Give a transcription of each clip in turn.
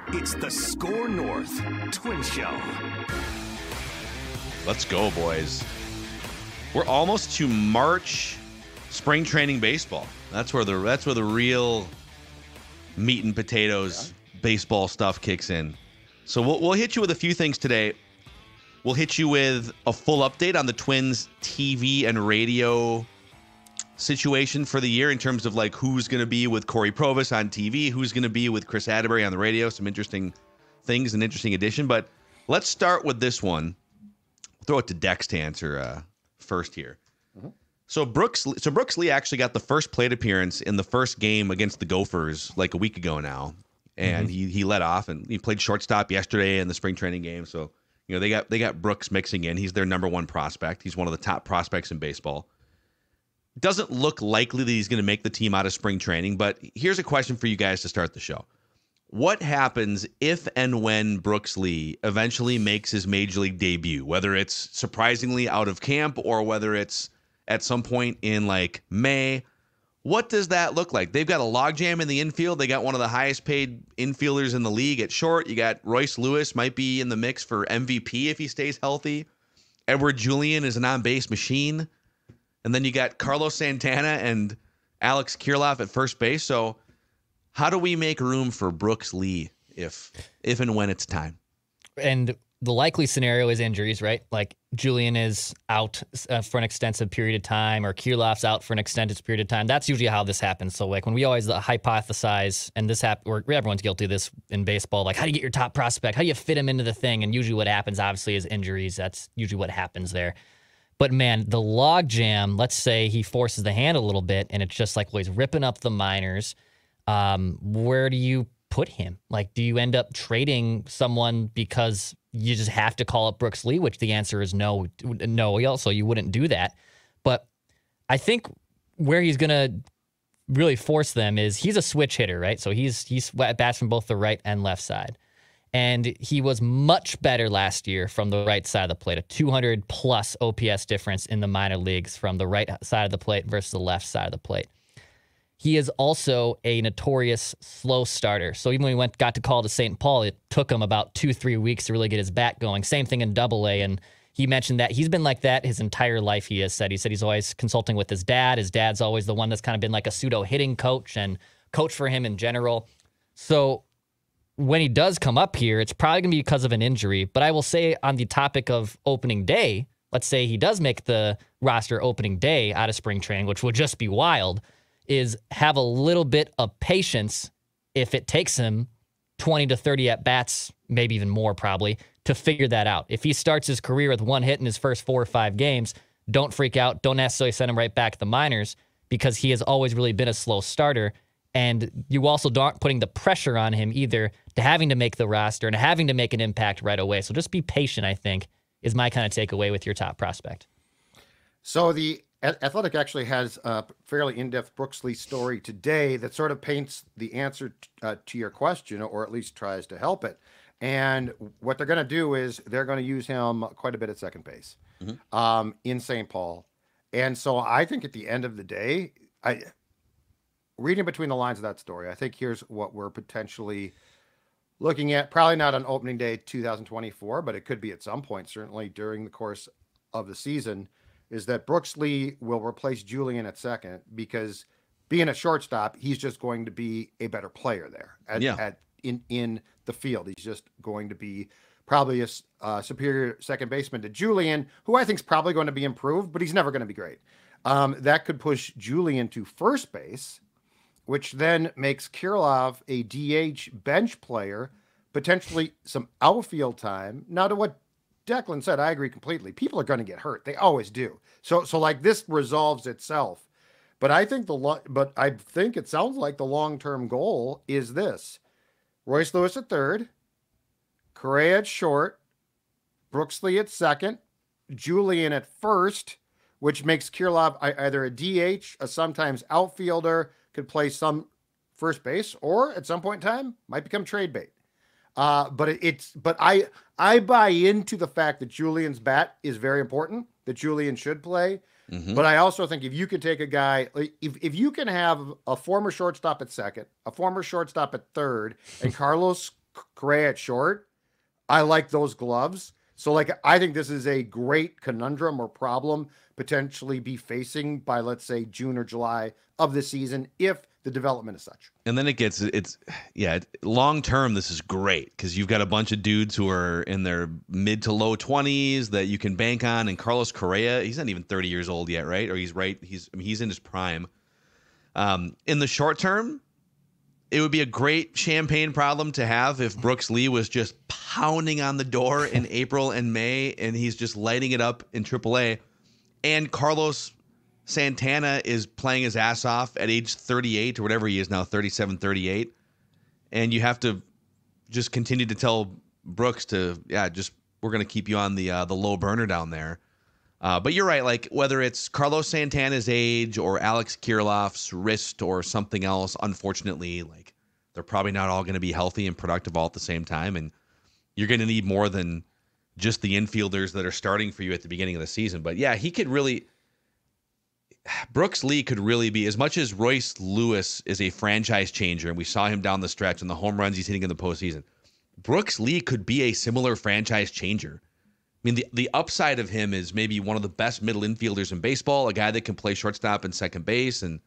It's the SKOR North Twin Show. Let's go, boys. We're almost to March spring training baseball. That's where the real meat and potatoes baseball stuff kicks in. So we'll hit you with a few things today. We'll hit you with a full update on the Twins TV and radio situation for the year in terms of like who's going to be with Corey Provis on TV, who's going to be with Chris Atterbury on the radio. Some interesting things, an interesting addition. But let's start with this one. Throw it to Dex to answer first here. Mm-hmm. So Brooks Lee actually got the first plate appearance in the first game against the Gophers like a week ago now, and he led off and he played shortstop yesterday in the spring training game. So they got Brooks mixing in. He's their number one prospect. He's one of the top prospects in baseball. Doesn't look likely that he's going to make the team out of spring training. But here's a question for you guys to start the show. What happens if and when Brooks Lee eventually makes his major league debut, whether it's surprisingly out of camp or whether it's at some point in like May? What does that look like? They've got a logjam in the infield. They got one of the highest paid infielders in the league at short. You got Royce Lewis might be in the mix for MVP if he stays healthy. Edward Julian is an on-base machine. And then you got Carlos Santana and Alex Kirilloff at first base. So how do we make room for Brooks Lee if and when it's time? And the likely scenario is injuries, right? Like Julian is out for an extensive period of time, or Kirilloff's out for an extended period of time. That's usually how this happens. So like when we always hypothesize, and this everyone's guilty of this in baseball, like how do you get your top prospect? How do you fit him into the thing? And usually what happens, obviously, is injuries. That's usually what happens there. But man, the logjam, let's say he forces the hand a little bit, and it's just like, well, he's ripping up the minors. Where do you put him? Like, do you end up trading someone because you just have to call up Brooks Lee, which the answer is no. Also, you wouldn't do that. But I think where he's going to really force them is he's a switch hitter, right? So he's bats from both the right and left side. And he was much better last year from the right side of the plate, a 200-plus OPS difference in the minor leagues from the right side of the plate versus the left side of the plate. He is also a notorious slow starter. So even when he got to call to St. Paul, it took him about 2-3 weeks to really get his bat going. Same thing in Double-A, and he mentioned that he's been like that his entire life, he said he's always consulting with his dad. His dad's always the one that's kind of been like a pseudo-hitting coach and coach for him in general. So when he does come up here, it's probably going to be because of an injury. But I will say on the topic of opening day, let's say he does make the roster opening day out of spring training, which would just be wild, is have a little bit of patience if it takes him 20 to 30 at-bats, maybe even more probably, to figure that out. If he starts his career with one hit in his first 4 or 5 games, don't freak out. Don't necessarily send him right back to the minors because he has always really been a slow starter. And you also aren't putting the pressure on him either to having to make the roster and having to make an impact right away. So just be patient, I think, is my kind of takeaway with your top prospect. So the Athletic actually has a fairly in-depth Brooks Lee story today that sort of paints the answer to your question, or at least tries to help it. And what they're going to do is they're going to use him quite a bit at second base in St. Paul. And so I think at the end of the day, reading between the lines of that story, I think here's what we're potentially looking at. Probably not on opening day 2024, but it could be at some point, certainly during the course of the season, is that Brooks Lee will replace Julian at second because being a shortstop, he's just going to be a better player there in the field. He's just going to be probably a superior second baseman to Julian, who I think is probably going to be improved, but he's never going to be great. That could push Julian to first base, which then makes Kirilloff a DH bench player, potentially some outfield time. Now, to what Declan said, I agree completely. People are going to get hurt. They always do. So like this resolves itself. But I think it sounds like the long-term goal is this: Royce Lewis at third, Correa at short, Brooks Lee at second, Julian at first, which makes Kirilloff either a DH, a sometimes outfielder, could play some first base, or at some point in time might become trade bait. But I buy into the fact that Julian's bat is very important, that Julian should play. But I also think if you could take a guy, like if you can have a former shortstop at second, a former shortstop at third, and Carlos Correa at short, I like those gloves. So, like, I think this is a great conundrum or problem potentially be facing by, let's say, June or July of the season if the development is such. And then long term, this is great because you've got a bunch of dudes who are in their mid to low 20s that you can bank on. And Carlos Correa, he's not even 30 years old yet, right? Or he's in his prime. In the short term, it would be a great champagne problem to have if Brooks Lee was just pounding on the door in April and May, and he's just lighting it up in AAA. And Carlos Santana is playing his ass off at age 38 or whatever he is now, 37, 38. And you have to just continue to tell Brooks we're going to keep you on the low burner down there. But you're right. Like whether it's Carlos Santana's age or Alex Kirilloff's wrist or something else, unfortunately, like they're probably not all going to be healthy and productive all at the same time. And you're going to need more than just the infielders that are starting for you at the beginning of the season. But yeah, Brooks Lee could really be, as much as Royce Lewis is a franchise changer, and we saw him down the stretch and the home runs he's hitting in the postseason, Brooks Lee could be a similar franchise changer. I mean, the upside of him is maybe one of the best middle infielders in baseball, a guy that can play shortstop and second base, and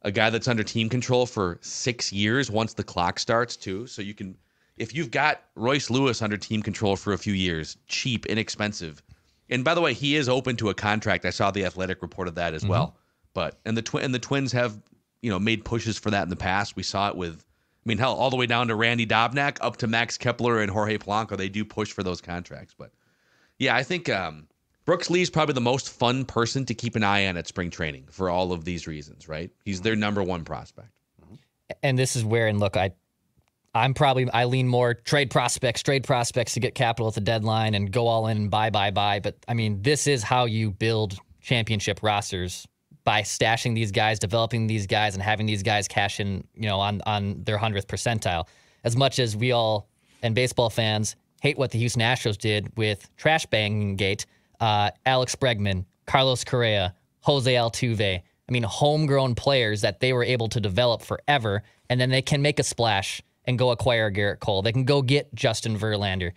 a guy that's under team control for 6 years once the clock starts too. So you can, if you've got Royce Lewis under team control for a few years, cheap, inexpensive. And by the way, he is open to a contract. I saw the Athletic reported that as well. But and the Twins have made pushes for that in the past. We saw it with, hell, all the way down to Randy Dobnak, up to Max Kepler and Jorge Polanco. They do push for those contracts. But yeah, I think Brooks Lee is probably the most fun person to keep an eye on at spring training for all of these reasons, right? He's their number one prospect. And this is where, and look, I lean more trade prospects to get capital at the deadline and go all in and buy. But this is how you build championship rosters, by stashing these guys, developing these guys, and having these guys cash in, on their 100th percentile. As much as we all, and baseball fans, hate what the Houston Astros did with trash banging gate, Alex Bregman, Carlos Correa, Jose Altuve, homegrown players that they were able to develop forever, and then they can make a splash and go acquire Garrett Cole. They can go get Justin Verlander.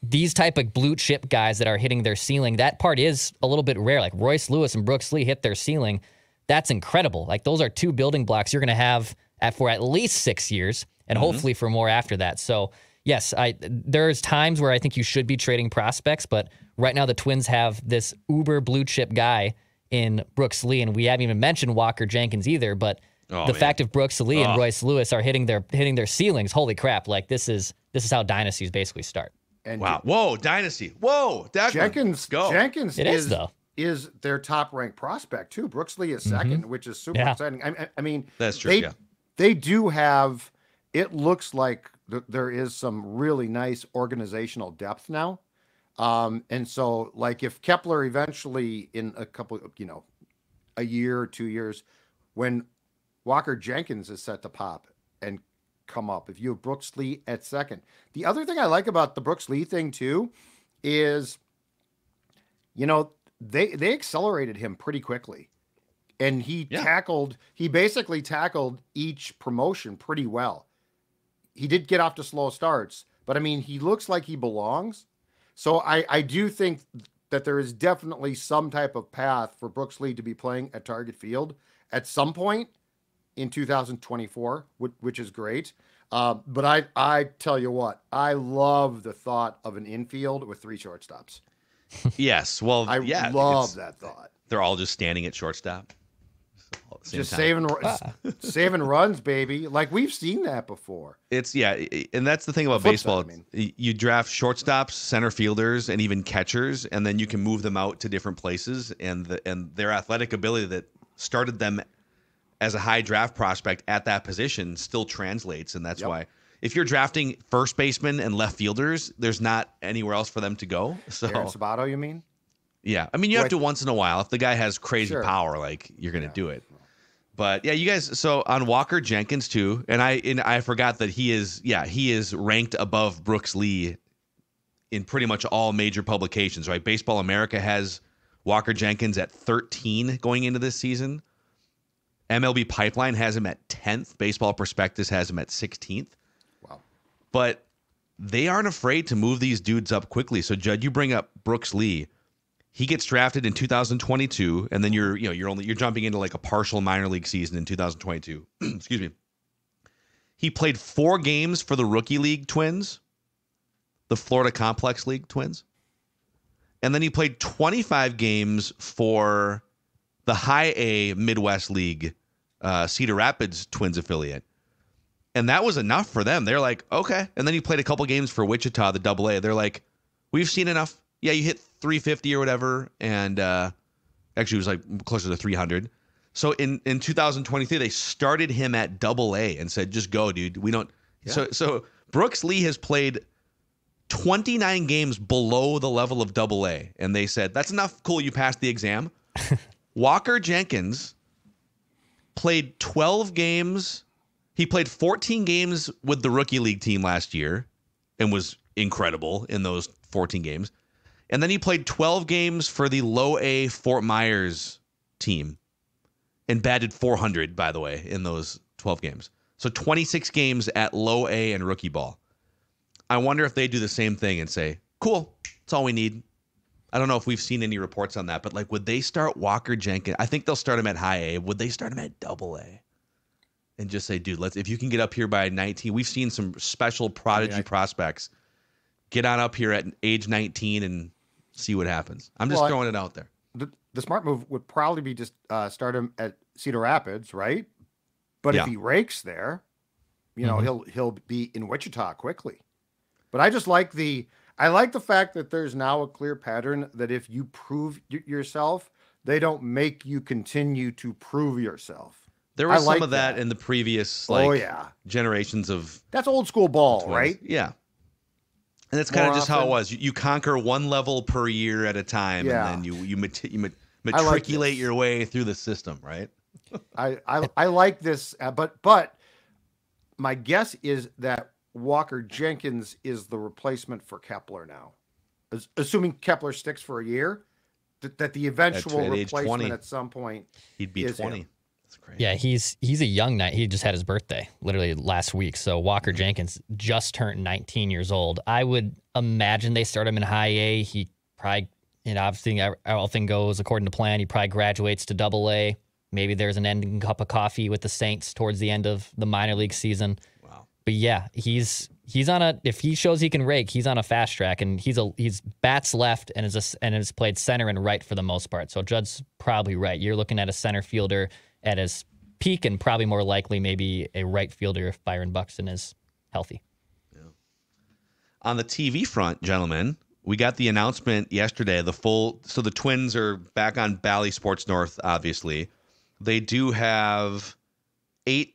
These type of blue chip guys that are hitting their ceiling, that part is a little bit rare. Like Royce Lewis and Brooks Lee hit their ceiling. That's incredible. Like those are two building blocks you're going to have for at least 6 years, and hopefully for more after that. So yes, there's times where I think you should be trading prospects, but right now the Twins have this uber blue chip guy in Brooks Lee, and we haven't even mentioned Walker Jenkins either, but fact of Brooks Lee and Royce Lewis are hitting their ceilings. Holy crap! Like this is how dynasties basically start. And wow! Whoa, dynasty! Whoa, Jenkins is their top ranked prospect too. Brooks Lee is second, which is super exciting. I mean, that's true. They do have. It looks like there is some really nice organizational depth now, and so like if Kepler eventually in a couple, a year or 2 years, when Walker Jenkins is set to pop and come up, if you have Brooks Lee at second. The other thing I like about the Brooks Lee thing too is, they accelerated him pretty quickly, and he basically tackled each promotion pretty well. He did get off to slow starts, but he looks like he belongs. So I do think that there is definitely some type of path for Brooks Lee to be playing at Target Field at some point in 2024, which is great. But I tell you what, I love the thought of an infield with 3 shortstops. Yes. Well, I love that thought. They're all just standing at shortstop. Just saving runs, baby. Like we've seen that before. And that's the thing about baseball. You draft shortstops, center fielders, and even catchers, and then you can move them out to different places, and their athletic ability that started them as a high draft prospect at that position still translates, and that's why if you're drafting first basemen and left fielders, there's not anywhere else for them to go. So Aaron Sabato, you mean? Yeah, you have to once in a while. If the guy has crazy power, like you're going to do it. But yeah, you guys. So on Walker Jenkins too, and I forgot that he is ranked above Brooks Lee in pretty much all major publications. Right, Baseball America has Walker Jenkins at 13 going into this season. MLB Pipeline has him at 10th. Baseball Prospectus has him at 16th. Wow. But they aren't afraid to move these dudes up quickly. So, Judd, you bring up Brooks Lee. He gets drafted in 2022, and then you're jumping into like a partial minor league season in 2022. Excuse me. He played 4 games for the Rookie League Twins, the Florida Complex League Twins. And then he played 25 games for the High A Midwest League Cedar Rapids Twins affiliate. And that was enough for them. They're like, okay. And then he played a couple games for Wichita, the Double A. They're like, we've seen enough. Yeah, you hit 350 or whatever. And actually, it was like closer to 300. So in 2023, they started him at Double A and said, just go, dude. We don't. Yeah. So Brooks Lee has played 29 games below the level of Double A. And they said, that's enough. Cool, you passed the exam. Walker Jenkins played 12 games. He played 14 games with the Rookie League team last year and was incredible in those 14 games. And then he played 12 games for the Low A Fort Myers team and batted 400, by the way, in those 12 games. So 26 games at Low A and rookie ball. I wonder if they do the same thing and say, cool, that's all we need. I don't know if we've seen any reports on that, but like, would they start Walker Jenkins? I think they'll start him at High A. Would they start him at Double A? And just say, dude, if you can get up here by 19, we've seen some special prodigy prospects. Get on up here at age 19 and see what happens. I'm just throwing it out there. The smart move would probably be just start him at Cedar Rapids, right? But if he rakes there, he'll be in Wichita quickly. But I just like the fact that there's now a clear pattern that if you prove yourself, they don't make you continue to prove yourself. There was some of that in the previous generations of... That's old school ball, right? Yeah. And that's kind of just how it was. You conquer one level per year at a time, and then you matriculate your way through the system, right? I like this, but my guess is that Walker Jenkins is the replacement for Kepler now. Assuming Kepler sticks for a year, that the eventual replacement at some point... He'd be 20. Him. Great. Yeah, he's a young knight. He just had his birthday literally last week. So Walker Jenkins just turned 19 years old. I would imagine they start him in High A. He probably, obviously all thing goes according to plan. He probably graduates to Double A. Maybe there's an ending cup of coffee with the Saints towards the end of the minor league season. Wow. But yeah, he's on if he shows he can rake, he's on a fast track, and he's bats left and has played center and right for the most part. So Judd's probably right. You're looking at a center fielder at his peak, and probably more likely maybe a right fielder if Byron Buxton is healthy. Yeah. On the TV front, gentlemen, we got the announcement yesterday. So the Twins are back on Bally Sports North, obviously. They do have 8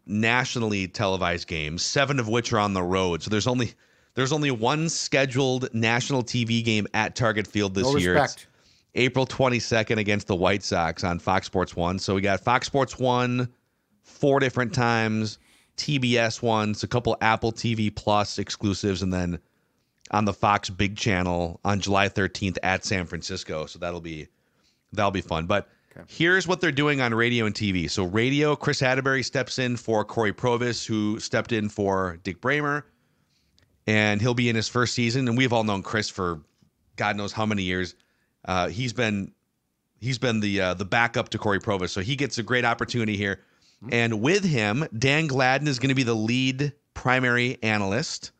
nationally televised games, 7 of which are on the road. So there's only one scheduled national TV game at Target Field this year. Respect. April 22nd against the White Sox on Fox Sports 1. So we got Fox Sports 1 4 different times, TBS ones, a couple Apple TV Plus exclusives, and then on the Fox Big Channel on July 13th at San Francisco. So that'll be fun. But here's what they're doing on radio and TV. So radio, Chris Atterbury steps in for Corey Provis, who stepped in for Dick Bramer, and he'll be in his first season. And we've all known Chris for God knows how many years. He's been the backup to Corey Provis, so he gets a great opportunity here. And with him, Dan Gladden is going to be the lead primary analyst,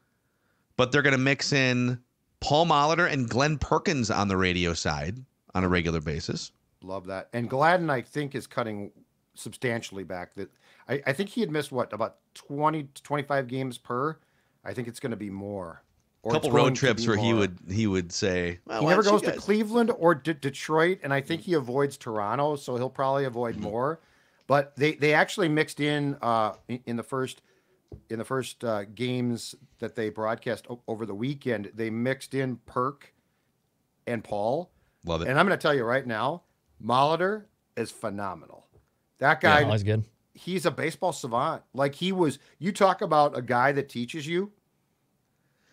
but they're going to mix in Paul Molitor and Glenn Perkins on the radio side on a regular basis. Love that. And Gladden, I think, is cutting substantially back. That I think he had missed about 20 to 25 games per. I think it's going to be more. A couple road trips where he would say, well, he never goes to Cleveland or Detroit, and I think he avoids Toronto, so he'll probably avoid more. But they actually mixed in the first games that they broadcast over the weekend. They mixed in Perk and Paul. Love it. And I'm going to tell you right now, Molitor is phenomenal. That guy, yeah, always good. He's a baseball savant. Like you talk about a guy that teaches you.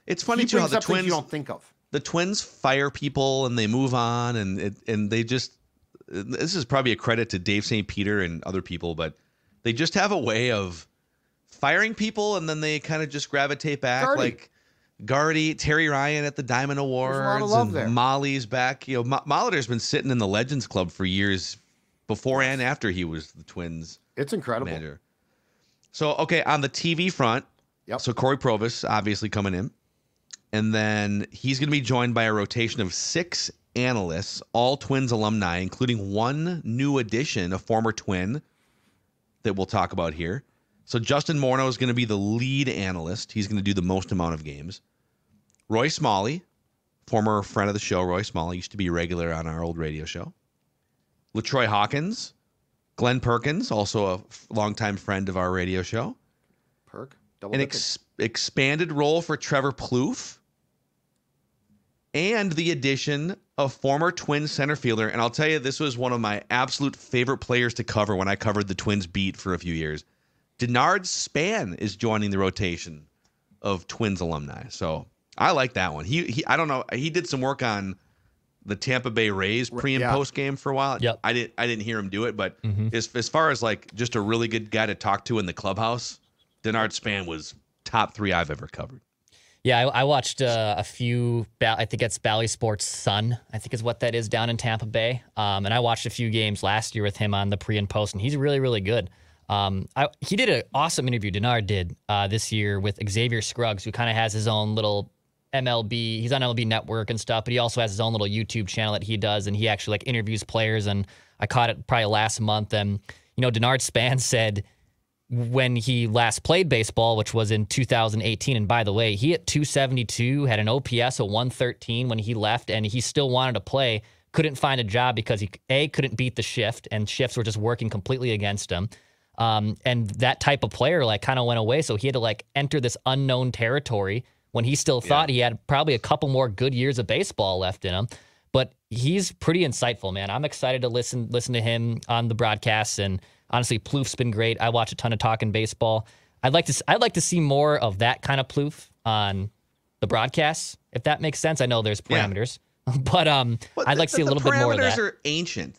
It's funny too how the Twins you don't think of. the Twins fire people and they move on, and they just, this is probably a credit to Dave St. Peter and other people, but they just have a way of firing people and then they kind of just gravitate back. Gardy. Like Gardy, Terry Ryan at the Diamond Awards, There's a lot of love and there. Molly's back. You know, Molitor's been sitting in the Legends Club for years before and after he was the Twins It's incredible. manager. So, okay, on the TV front, Yep. so Corey Provis obviously coming in. And then he's going to be joined by a rotation of 6 analysts, all Twins alumni, including one new addition, a former Twin that we'll talk about here. So Justin Morneau is going to be the lead analyst. He's going to do the most amount of games. Roy Smalley, former friend of the show, Roy Smalley, used to be a regular on our old radio show. LaTroy Hawkins, Glenn Perkins, also a longtime friend of our radio show. Perk. Double An dipping. expanded role for Trevor Plouffe, and the addition of former Twins center fielder. And I'll tell you, this was one of my absolute favorite players to cover when I covered the Twins beat for a few years. Denard Span is joining the rotation of Twins alumni. So I like that one. He I don't know. He did some work on the Tampa Bay Rays pre and Yeah. post game for a while. Yep. I didn't hear him do it, but as far as like just a really good guy to talk to in the clubhouse, Denard Span was top 3 I've ever covered. Yeah, I watched a few. I think it's Bally Sports Sun, I think is what that is down in Tampa Bay. And I watched a few games last year with him on the pre and post, and he's really, really good. He did an awesome interview. Denard did this year with Xavier Scruggs, who kind of has his own little MLB. He's on MLB Network and stuff, but he also has his own little YouTube channel that he does, and he actually like interviews players. And I caught it probably last month, and Denard Span said, when he last played baseball, which was in 2018, and by the way, he hit 272, had an OPS of 113 when he left, and he still wanted to play, couldn't find a job because he, couldn't beat the shift, and shifts were just working completely against him. And that type of player, like, kind of went away, so he had to, like, enter this unknown territory when he still thought he had probably a couple more good years of baseball left in him. But he's pretty insightful, man. I'm excited to listen to him on the broadcasts, and honestly, Plouffe's been great. I watch a ton of Talking Baseball. I'd like to see more of that kind of Plouffe on the broadcasts, if that makes sense. I know there's parameters, but I'd like to see a little bit more of that. The parameters are ancient.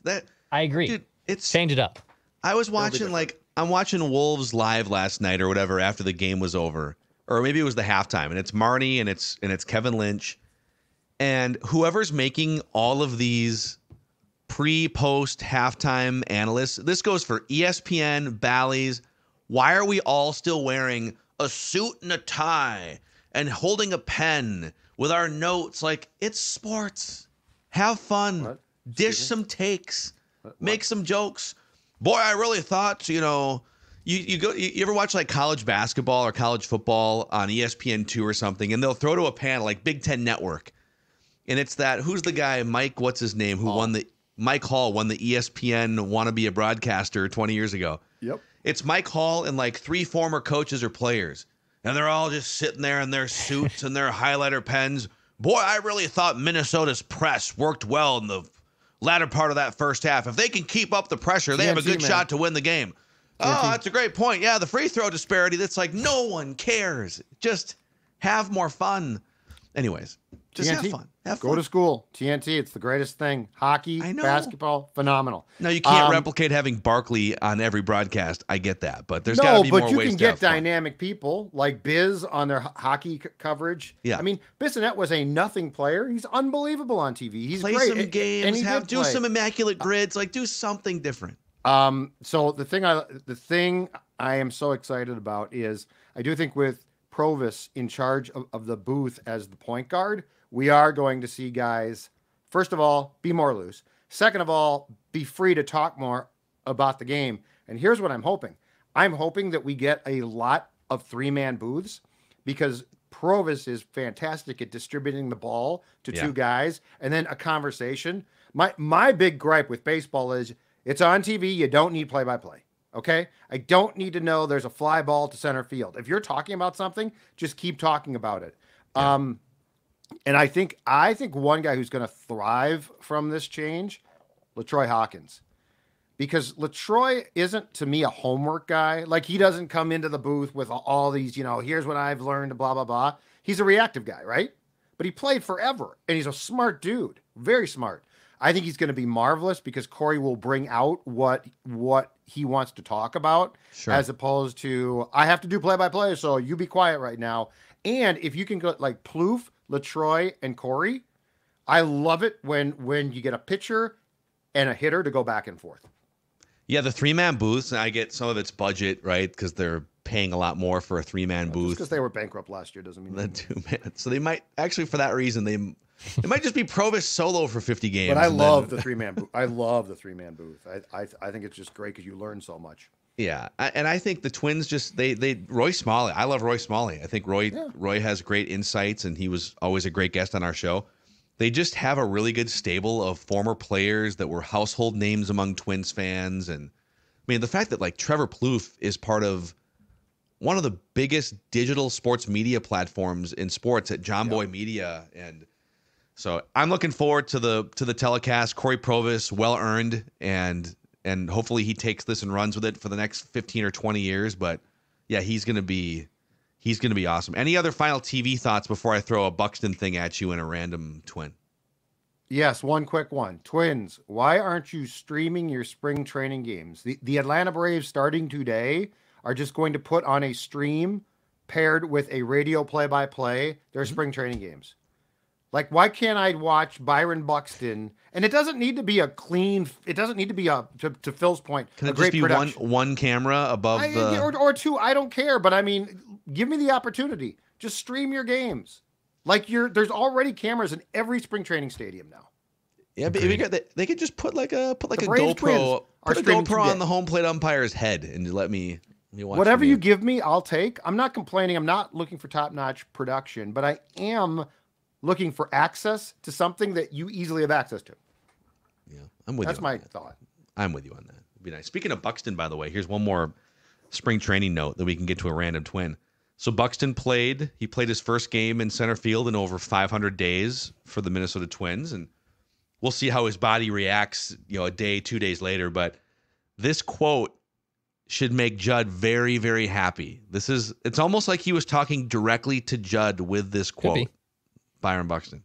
I agree. Dude, it's change it up. I was watching I'm watching Wolves live last night or whatever after the game was over, or maybe it was the halftime, and it's Marnie and it's Kevin Lynch, and whoever's making all of these pre-post halftime analysts. This goes for ESPN, Bally's. Why are we all still wearing a suit and a tie and holding a pen with our notes? Like, it's sports. Have fun. What? Dish some takes. Make some jokes. Boy, I really thought, you ever watch like college basketball or college football on ESPN2 or something, and they'll throw to a panel like Big Ten Network. And it's that, who's the guy, Mike, what's his name, Mike Hall won the ESPN Wanna Be a Broadcaster 20 years ago. Yep. It's Mike Hall and like 3 former coaches or players. And they're all just sitting there in their suits and their highlighter pens. Boy, I really thought Minnesota's press worked well in the latter part of that first half. If they can keep up the pressure, they have a good shot to win the game. Oh, that's a great point. Yeah, the free throw disparity, that's like no one cares. Just have more fun. Anyways, just TNT. have fun. Have Go fun. to school. TNT, it's the greatest thing. Hockey, I know. basketball, phenomenal. No, you can't replicate having Barkley on every broadcast. I get that, but there's got to be more ways to have fun. No, but you can get dynamic people like Biz on their hockey coverage. Yeah. I mean, Bissonnette was a nothing player. He's unbelievable on TV. He's Play great. some games, and do some immaculate grids, like do something different. So the thing I am so excited about is I do think with Provis in charge of the booth as the point guard, we are going to see guys, first of all, be more loose. Second of all, be free to talk more about the game. And here's what I'm hoping. I'm hoping that we get a lot of 3-man booths because Provis is fantastic at distributing the ball to 2 guys and then a conversation. My big gripe with baseball is it's on TV. You don't need play-by-play. Okay? I don't need to know there's a fly ball to center field. If you're talking about something, just keep talking about it. Yeah. And I think one guy who's going to thrive from this change, LaTroy Hawkins. Because LaTroy isn't, to me, a homework guy. Like, he doesn't come into the booth with all these, here's what I've learned, blah, blah, blah. He's a reactive guy, right? but he played forever, and he's a smart dude, very smart. I think he's going to be marvelous because Corey will bring out what he wants to talk about, as opposed to I have to do play-by-play, so you be quiet right now. And if you can go like Plouffe, LaTroy, and Corey, I love it when you get a pitcher and a hitter to go back and forth. Yeah, the 3-man booths, I get some of its budget, right? Because they're paying a lot more for a 3-man booth. Just because they were bankrupt last year doesn't mean than 2-man. So they might actually, for that reason, it might just be Provis solo for 50 games. But I love the 3-man booth. I love the 3-man booth. I think it's just great because you learn so much. Yeah, and I think the Twins just Roy Smalley. I love Roy Smalley. I think Roy has great insights, and he was always a great guest on our show. They just have a really good stable of former players that were household names among Twins fans, and I mean the fact that like Trevor Plouffe is part of one of the biggest digital sports media platforms in sports at John Boy Media, and so I'm looking forward to the telecast. Corey Provis, well earned, and hopefully he takes this and runs with it for the next 15 or 20 years. But yeah, he's gonna be awesome. Any other final TV thoughts before I throw a Buxton thing at you in a random Twin? Yes, one quick one. Twins, why aren't you streaming your spring training games? The Atlanta Braves starting today are just going to put on a stream paired with a radio play-by-play their spring training games. Like, why can't I watch Byron Buxton? And it doesn't need to be a clean. It doesn't need to be to Phil's point. Can it just be one camera above or two? I don't care. But I mean, give me the opportunity. Just stream your games. Like there's already cameras in every spring training stadium now. Yeah, but they could just put like a GoPro, on the home plate umpire's head and let me watch. Whatever you give me, I'll take. I'm not complaining. I'm not looking for top-notch production, but I am looking for access to something that you easily have access to. Yeah, I'm with you. That's my thought. I'm with you on that. It'd be nice. Speaking of Buxton, by the way, here's one more spring training note that we can get to a random Twin. So Buxton played his first game in center field in over 500 days for the Minnesota Twins, and we'll see how his body reacts, a day, 2 days later. But this quote should make Judd very, very happy. It's almost like he was talking directly to Judd with this quote. Byron Buxton.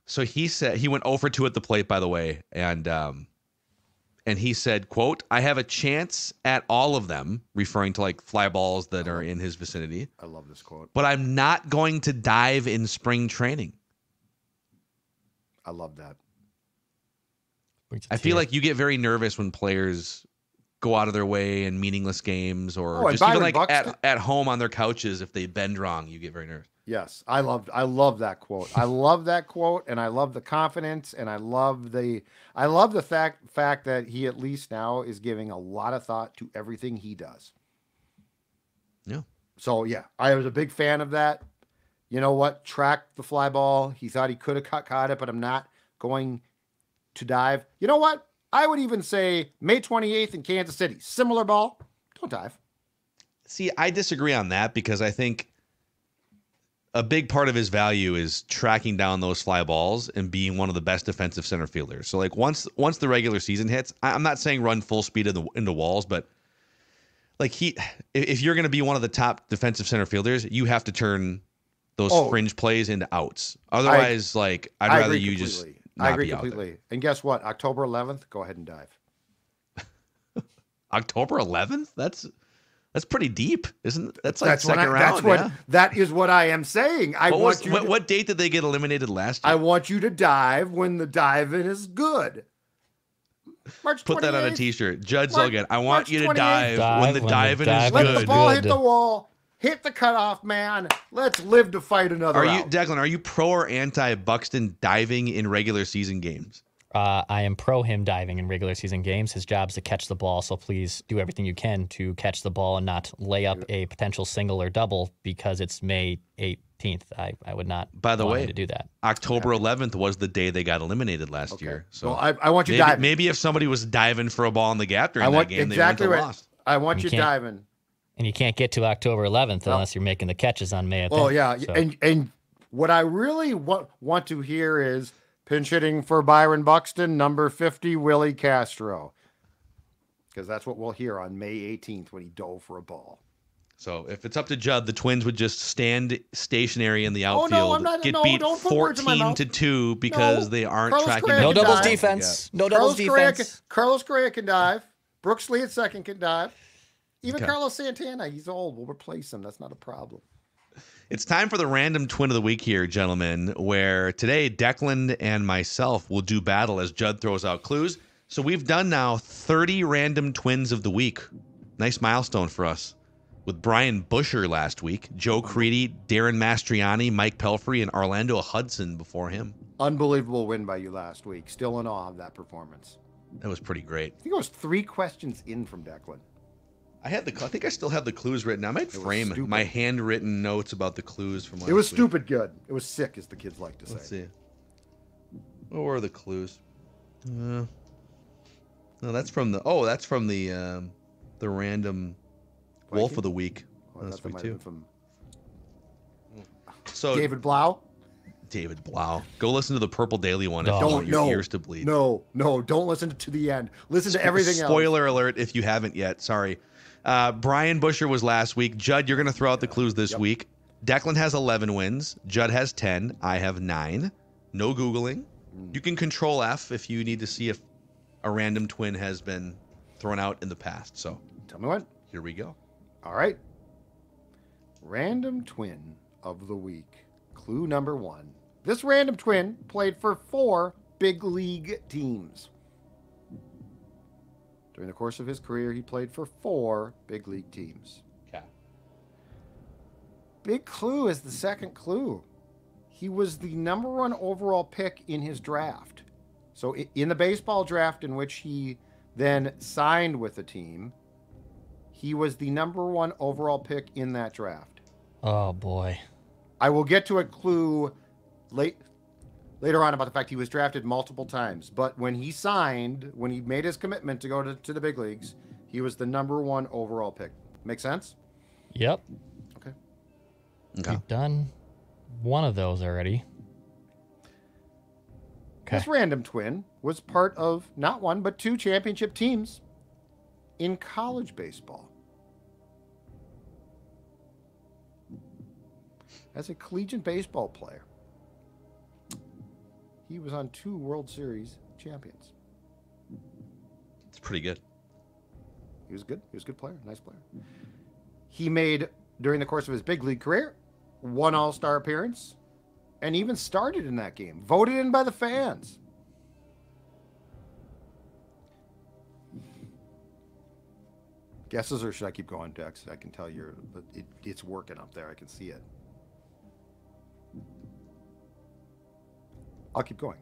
So he said he went 0 for 2 at the plate, by the way, and he said, quote, "I have a chance at all of them," referring to like fly balls that are in his vicinity. I love this quote. "But I'm not going to dive in spring training." I love that. I feel like you get very nervous when players go out of their way in meaningless games, or just even like at home on their couches. If they bend wrong, you get very nervous. Yes, I love that quote. I love that quote, and I love the confidence, and I love the fact that he at least now is giving a lot of thought to everything he does. Yeah. So yeah, I was a big fan of that. You know what? Track the fly ball. He thought he could have caught it, but I'm not going to dive. You know what? I would even say May 28th in Kansas City. Similar ball. Don't dive. See, I disagree on that because I think a big part of his value is tracking down those fly balls and being one of the best defensive center fielders. So like once the regular season hits, I'm not saying run full speed into walls, but like if you're going to be one of the top defensive center fielders, you have to turn those fringe plays into outs. Otherwise, I'd rather you just not be out there. And guess what? October 11th, go ahead and dive. October 11th? That's pretty deep, isn't it? That's second round. That is what I am saying. What date did they get eliminated last year? I want you to dive when the diving is good. March 28th. Put that on a t-shirt. Judge Zolgan, I want you to dive when the diving is good. Let the ball hit the wall. Hit the cutoff, man. Let's live to fight another out. Declan, are you pro or anti Buxton diving in regular season games? I am pro him diving in regular season games. His job is to catch the ball, so please do everything you can to catch the ball and not lay up a potential single or double because it's May 18th. I would not want him to do that. October 11th was the day they got eliminated last year. So well, I want you diving. Maybe if somebody was diving for a ball in the gap during that game, they wouldn't have lost. I want you diving. And you can't get to October 11th unless you're making the catches on May 10th. Oh, yeah. So. And what I really want to hear is pinch hitting for Byron Buxton, number 50, Willie Castro. Because that's what we'll hear on May 18th when he dove for a ball. So if it's up to Judd, the Twins would just stand stationary in the Oh, outfield, no, I'm not- get no, beat don't put words in my mouth. 14-2 because No. they aren't Carlos tracking. Correa No can doubles dive. defense. No doubles defense. Carlos Correa can dive. Brooks Lee at second can dive. Even Okay. Carlos Santana, he's old. We'll replace him. That's not a problem. It's time for the random twin of the week here, gentlemen, where today Declan and myself will do battle as Judd throws out clues. So we've done now 30 random twins of the week. Nice milestone for us. With Brian Busher last week, Joe Creedy, Darren Mastriani, Mike Pelfrey, and Orlando Hudson before him. Unbelievable win by you last week. Still in awe of that performance. That was pretty great. I think it was 3 questions in from Declan. I think I still have the clues written. I might was frame stupid. my handwritten notes about the clues from last It was week. stupid good. It was sick, as the kids like to say. Let's see. What were the clues? No, that's from the random Wolf of the Week. Oh, I That's thought that week might have 2. been from So David Blau. David Blau. Go listen to the Purple Daily one if No. you Don't want your no ears to bleed. No, don't listen to the end. Listen to everything else. Spoiler alert if you haven't yet. Sorry. Brian Busher was last week. Judd, you're going to throw out the clues this week. Declan has 11 wins. Judd has 10. I have 9. No Googling. You can control F if you need to see if a random twin has been thrown out in the past. So Tell me what. here we go. All right. Random twin of the week. Clue number 1. This random twin played for 4 big league teams. During the course of his career, he played for 4 big league teams. Okay. Big clue is the second clue. He was the number 1 overall pick in his draft. So in the baseball draft in which he then signed with the team, he was the number 1 overall pick in that draft. Oh boy. I will get to a clue later on about the fact he was drafted multiple times. But when he signed, when he made his commitment to go to the big leagues, he was the number 1 overall pick. Make sense? Yep. Okay. Okay. We've done one of those already. Okay. This random twin was part of not 1, but 2 championship teams in college baseball. As a collegiate baseball player, he was on 2 World Series champions. It's pretty good. He was good. He was a good player. Nice player. He made, during the course of his big league career, 1 All-Star appearance, and even started in that game. Voted in by the fans. Guesses, or should I keep going, Dex? I can tell it's working up there. I can see it. I'll keep going.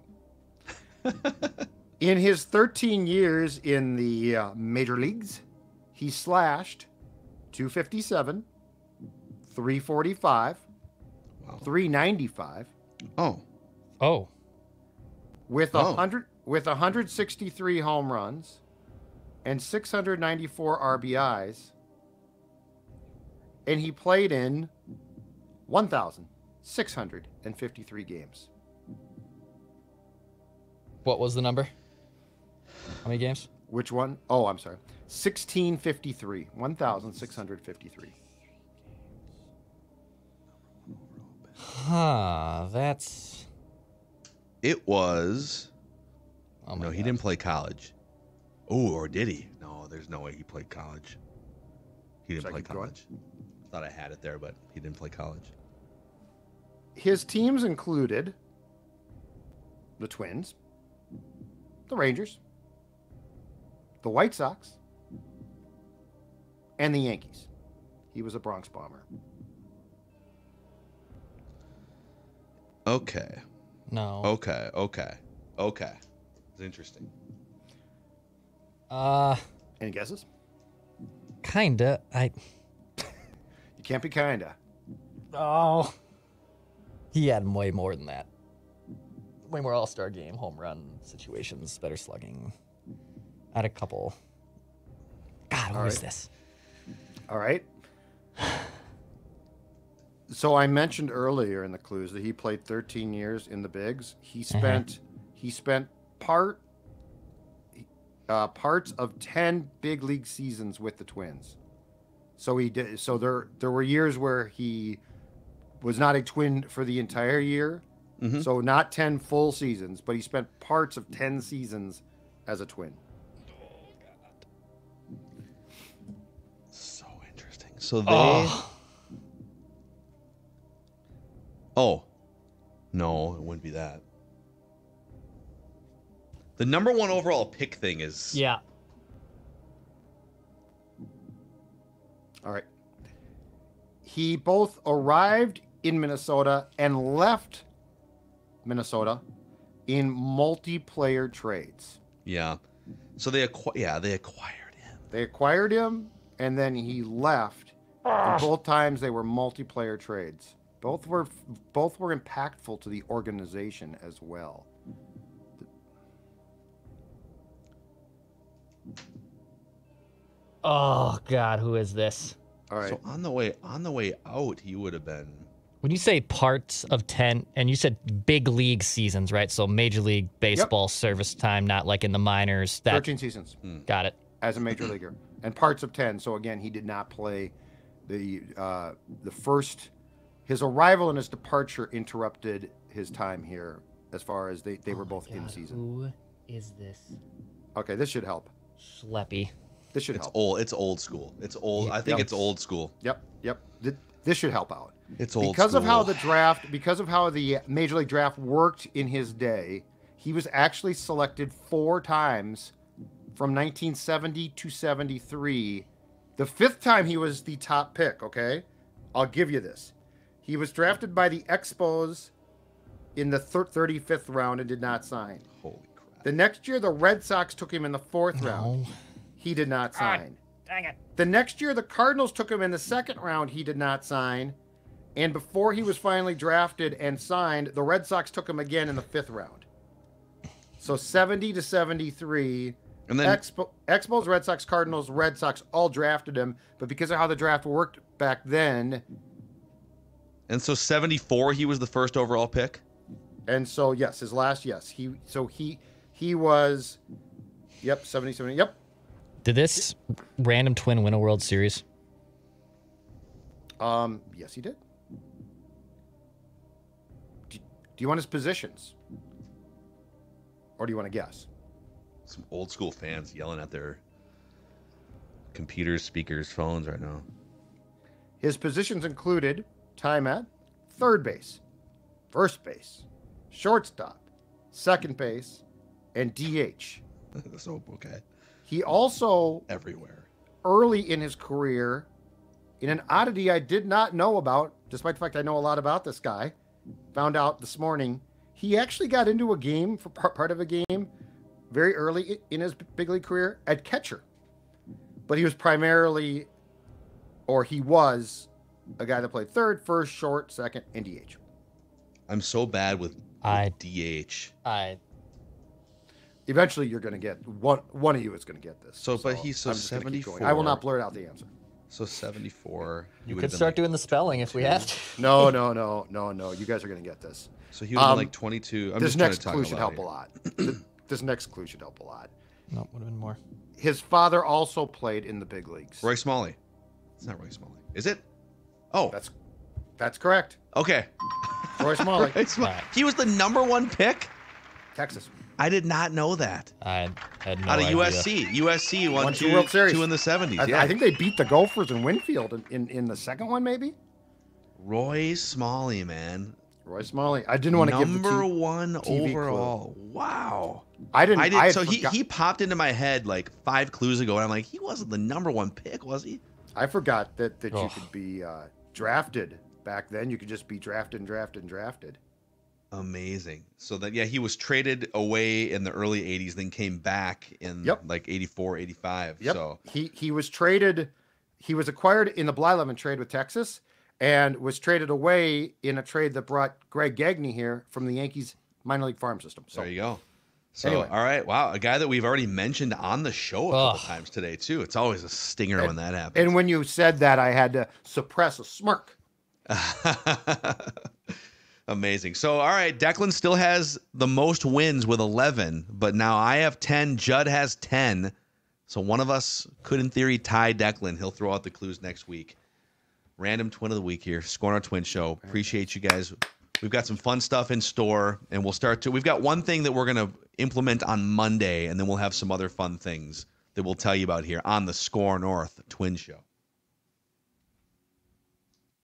In his 13 years in the major leagues, he slashed 257, 345, 395 Oh. with Oh. 163 home runs and 694 RBIs, and he played in 1,653 games. What was the number? How many games? Which one? Oh, I'm sorry. 1653. 1,653. That's. It was. Oh my No, he God. didn't play college. Oh, or did he? No, there's no way he played college. He didn't Should I play keep going? college. Thought I had it there, but he didn't play college. His teams included the Twins, the Rangers, the White Sox, and the Yankees. He was a Bronx Bomber. Okay. No. Okay. It's interesting. Any guesses? Kinda. You can't be kinda. Oh. He had way more than that. Way more All-Star game, home run situations, better slugging. I had a couple. God, what is this? All right. So I mentioned earlier in the clues that he played 13 years in the bigs. He spent parts of 10 big league seasons with the Twins. So he did. So there were years where he was not a Twin for the entire year. Mm-hmm. So not 10 full seasons, but he spent parts of 10 seasons as a Twin. So interesting. So they. Oh, no, it wouldn't be that. The number one overall pick thing is. Yeah. All right. He both arrived in Minnesota and left Minnesota in multiplayer trades. Yeah. So they acquired him. They acquired him, and then he left. And both times they were multiplayer trades. Both were impactful to the organization as well. Oh God, who is this? All right. So on the way out, he would have been. When you say parts of 10, and you said big league seasons, right? So Major League Baseball service time, not like in the minors. 13 seasons Got it. as a major leaguer, and parts of 10. So again, he did not play the first. His arrival and his departure interrupted his time here, as far as they were both in season. Who is this? Okay, this should help. Schleppy. This should It's help. old. It's old school. It's old. I think it's old school. Yep. This should help out. It's old because school. of how the Major League Draft worked in his day. He was actually selected 4 times from 1970 to 73. The 5th time he was the top pick. Okay, I'll give you this. He was drafted by the Expos in the 35th round and did not sign. Holy crap. The next year, the Red Sox took him in the 4th round. He did not sign. Dang it. The next year, the Cardinals took him in the 2nd round. He did not sign. And before he was finally drafted and signed, the Red Sox took him again in the 5th round. So 70 to 73. And then Expos, Red Sox, Cardinals, Red Sox all drafted him. But because of how the draft worked back then. And so 74, he was the first overall pick. And so, yes, his last, yes. He was, 77, yep. Did this random twin win a World Series? Yes, he did. Do you want his positions? Or do you want to guess? Some old school fans yelling at their computers, speakers, phones right now. His positions included time at third base, first base, shortstop, second base, and DH. So, okay. He also, Everywhere. early in his career, in an oddity I did not know about, despite the fact I know a lot about this guy, found out this morning, he actually got into a game, for part of a game, very early in his big league career at catcher. But he was primarily, or he was, a guy that played third, first, short, second, and DH. I'm so bad with DH. Eventually, you're going to get one of you is going to get this. So but he's I'm just gonna keep 74. going. I will not blurt out the answer. So 74. You would could have been start like, doing the spelling if we have to. No. You guys are going to get this. So he would have been like 22. I'm This just trying next to talk clue out should loud help here. a lot. This next clue should help a lot. No, would have been more. His father also played in the big leagues. Roy Smalley. It's not Roy Smalley. Is it? Oh, That's correct. okay. Roy Smalley, Roy Smalley. He was the number 1 pick? Texas. I did not know that. I had no Out of idea. USC. USC won 2 World Series. 2 in the 70s. I think they beat the Gophers in Winfield in the second one, maybe. Roy Smalley, man. Roy Smalley. I didn't want to give the number 1 TV overall. Wow. I didn't. So he popped into my head like 5 clues ago, and I'm like, he wasn't the number 1 pick, was he? I forgot that you could be drafted back then. You could just be drafted. Amazing. So that he was traded away in the early 80s, then came back in like 84, 85. Yep. So he was traded. He was acquired in the Blyleven trade with Texas, and was traded away in a trade that brought Greg Gagne here from the Yankees minor league farm system. So there you go. So anyway. All right, wow, a guy that we've already mentioned on the show a couple times today too. It's always a stinger when that happens. And when you said that, I had to suppress a smirk. Amazing. So, all right, Declan still has the most wins with 11, but now I have 10. Judd has 10. So one of us could, in theory, tie Declan. He'll throw out the clues next week. Random twin of the week here. SKOR North Twin Show. Appreciate you guys. We've got some fun stuff in store, and we'll start to. We've got one thing that we're going to implement on Monday, and then we'll have some other fun things that we'll tell you about here on the SKOR North Twin Show.